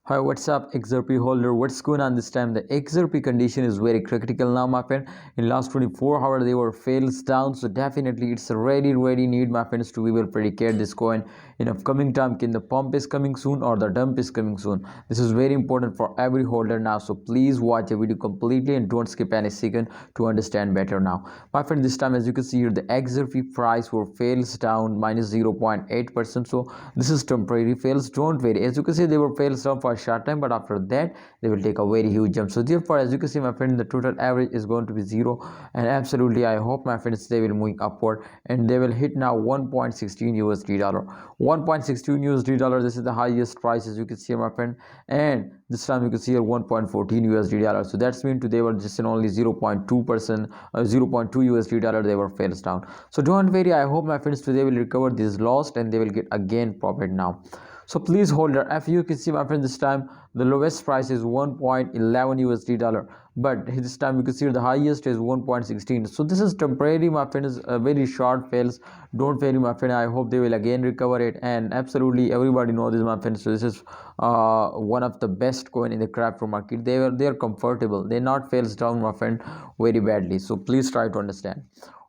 Hi, what's up, XRP holder? What's going on this time? The XRP condition is very critical now, my friend. In last 24 hours, they were fails down, so definitely it's a ready need, my friends, to we will predicate this coin in upcoming time. Can the pump is coming soon or the dump is coming soon? This is very important for every holder now. So please watch the video completely and don't skip any second to understand better now, my friend. This time, as you can see here, the XRP price were fails down minus 0.8%. So this is temporary fails. Don't worry. As you can see, they were fails down for a short time, but after that they will take a very huge jump. So therefore, as you can see, my friend, the total average is going to be 0, and absolutely I hope, my friends, they will move upward and they will hit now 1.16 USD dollar. 1.16 USD dollar, this is the highest price, as you can see, my friend. And this time you can see here 1.14 USD dollar. So that's mean to they were just in only 0.2%, 0.2 USD dollar they were fails down. So don't worry, I hope, my friends, today will recover this lost and they will get again profit now. So please hold your F. You can see, my friend, this time the lowest price is 1.11 USD dollar, but this time you can see the highest is 1.16. So this is temporary, my friend, is a very short fails. Don't worry, my friend, I hope they will again recover it, and absolutely everybody knows this, my friend. So this is one of the best coin in the crypto market. They are comfortable, they not fails down, my friend, very badly. So please try to understand.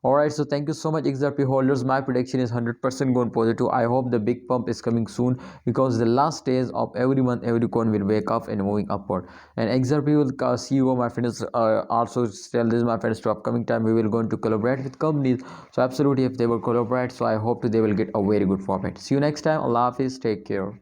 Alright, so thank you so much, XRP holders. My prediction is 100% going positive. I hope the big pump is coming soon, because the last days of every month, every coin will wake up and moving upward. And XRP will CEO, my friends, also tell this, my friends, to upcoming time we will going to collaborate with companies. So absolutely, if they will collaborate, so I hope they will get a very good profit. See you next time. Allah Hafiz. Take care.